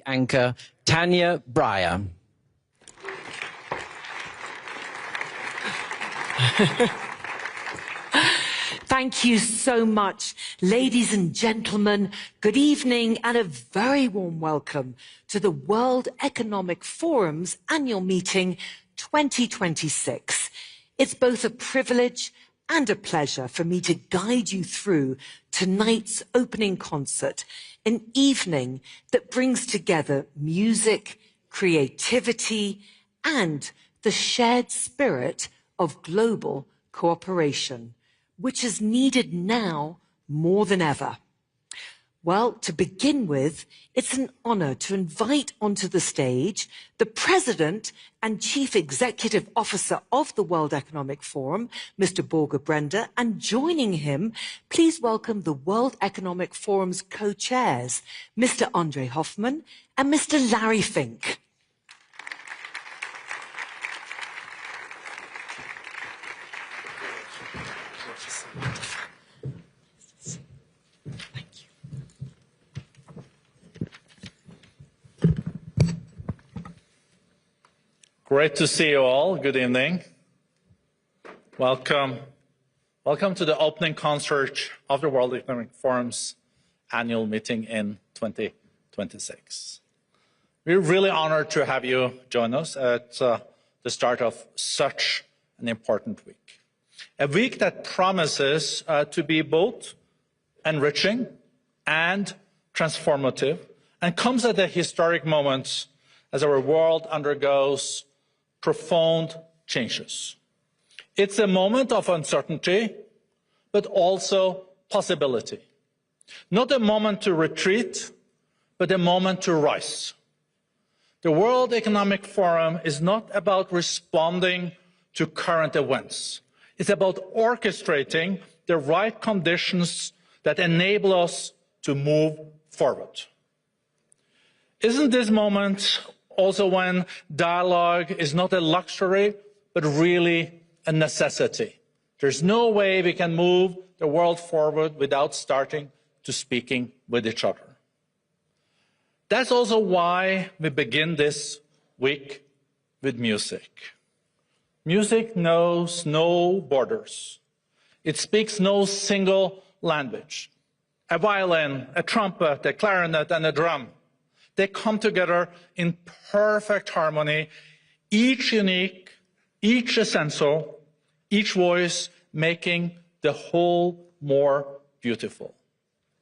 anchor, Tanya Breyer. Thank you so much, ladies and gentlemen. Good evening and a very warm welcome to the World Economic Forum's annual meeting 2026. It's both a privilege and a pleasure for me to guide you through tonight's opening concert, an evening that brings together music, creativity, and the shared spirit of global cooperation, which is needed now more than ever. Well, to begin with, it's an honor to invite onto the stage the President and Chief Executive Officer of the World Economic Forum, Mr. Børge Brende, and joining him, please welcome the World Economic Forum's co-chairs, Mr. Andre Hoffman and Mr. Larry Fink. Great to see you all. Good evening. Welcome. Welcome to the opening concert of the World Economic Forum's annual meeting in 2026. We're really honored to have you join us at the start of such an important week. A week that promises to be both enriching and transformative, and comes at a historic moment as our world undergoes profound changes. It's a moment of uncertainty, but also possibility. Not a moment to retreat, but a moment to rise. The World Economic Forum is not about responding to current events. It's about orchestrating the right conditions that enable us to move forward. Isn't this moment also when dialogue is not a luxury, but really a necessity? There's no way we can move the world forward without starting to speaking with each other. That's also why we begin this week with music. Music knows no borders. It speaks no single language. A violin, a trumpet, a clarinet, and a drum, they come together in perfect harmony, each unique, each essential, each voice making the whole more beautiful.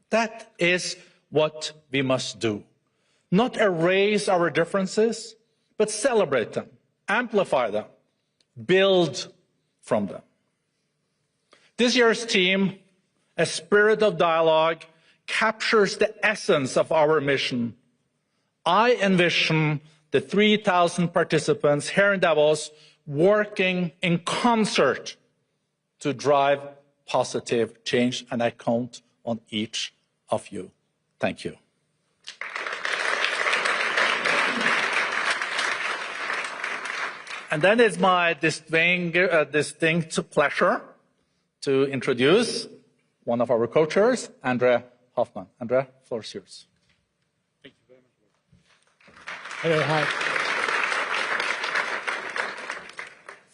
That is what we must do. Not erase our differences, but celebrate them, amplify them, build from them. This year's theme, A Spirit of Dialogue, captures the essence of our mission. I envision the 3,000 participants here in Davos working in concert to drive positive change, and I count on each of you. Thank you. And then it's my distinct pleasure to introduce one of our co-chairs, Andre Hoffman. Andre, the floor is yours. Thank you very much. Hello, hi.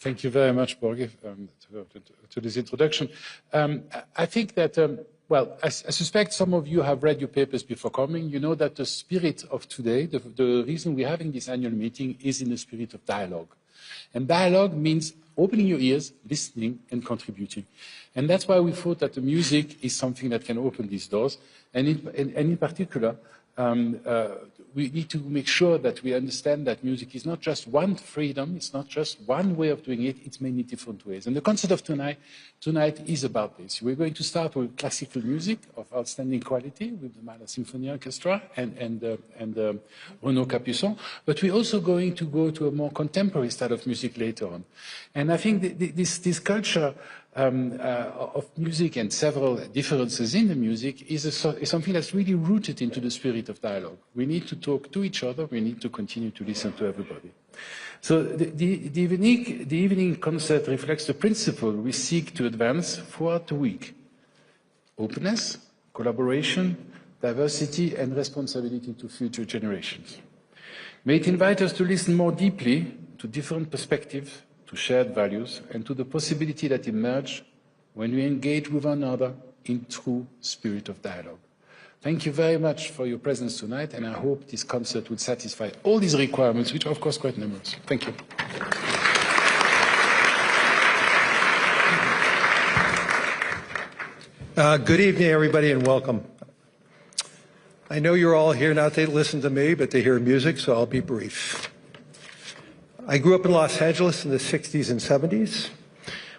Thank you very much, Børge, to this introduction. I think that, well, I suspect some of you have read your papers before coming. You know that the spirit of today, the reason we're having this annual meeting is in the spirit of dialogue. And dialogue means opening your ears, listening, and contributing. And that's why we thought that the music is something that can open these doors. And in particular, we need to make sure that we understand that music is not just one freedom, it's not just one way of doing it, it's many different ways. And the concert of tonight is about this. We're going to start with classical music of outstanding quality with the Mahler Chamber Orchestra and Renaud Capucon, but we're also going to go to a more contemporary style of music later on. And I think this culture of music and several differences in the music is something that's really rooted into the spirit of dialogue. We need to talk to each other. We need to continue to listen to everybody. So the evening concert reflects the principle we seek to advance throughout the week. Openness, collaboration, diversity and responsibility to future generations. May it invite us to listen more deeply to different perspectives, to shared values, and to the possibility that emerge when we engage with one another in true spirit of dialogue. Thank you very much for your presence tonight, and I hope this concert will satisfy all these requirements, which are of course quite numerous. Thank you. Good evening, everybody, and welcome. I know you're all here not to listen to me, but to hear music, so I'll be brief. I grew up in Los Angeles in the 60s and 70s,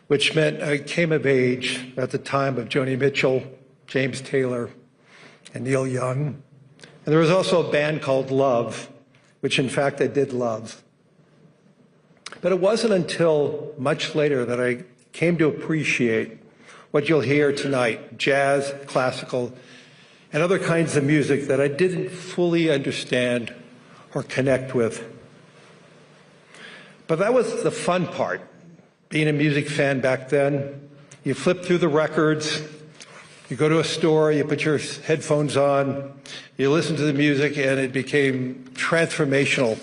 which meant I came of age at the time of Joni Mitchell, James Taylor, and Neil Young. And there was also a band called Love, which in fact I did love. But it wasn't until much later that I came to appreciate what you'll hear tonight, jazz, classical, and other kinds of music that I didn't fully understand or connect with. But that was the fun part, being a music fan back then. You flip through the records, you go to a store, you put your headphones on, you listen to the music, and it became transformational.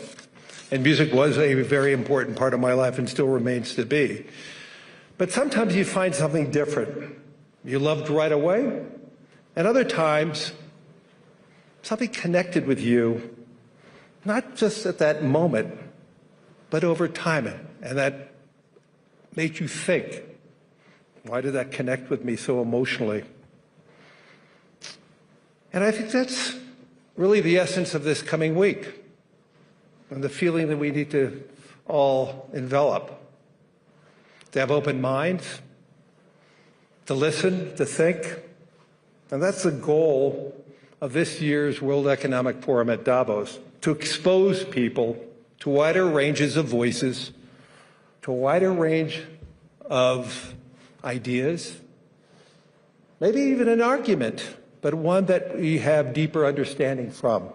And music was a very important part of my life and still remains to be. But sometimes you find something different. You loved right away, and other times something connected with you, not just at that moment, but over time, and that made you think, why did that connect with me so emotionally? And I think that's really the essence of this coming week, and the feeling that we need to all envelop. To have open minds, to listen, to think. And that's the goal of this year's World Economic Forum at Davos, to expose people to wider ranges of voices, to a wider range of ideas, maybe even an argument, but one that we have deeper understanding from.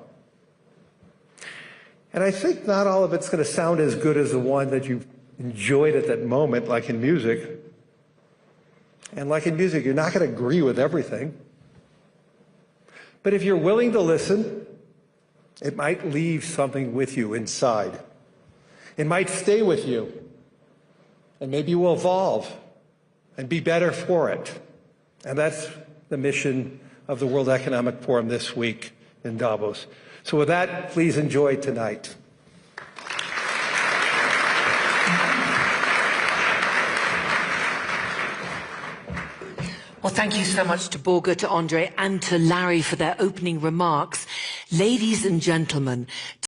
And I think not all of it's going to sound as good as the one that you've enjoyed at that moment, like in music. And like in music, you're not going to agree with everything. But if you're willing to listen, it might leave something with you inside. It might stay with you. And maybe you will evolve and be better for it. And that's the mission of the World Economic Forum this week in Davos. So with that, please enjoy tonight. Well, thank you so much to Borge, to Andre, and to Larry for their opening remarks. Ladies and gentlemen,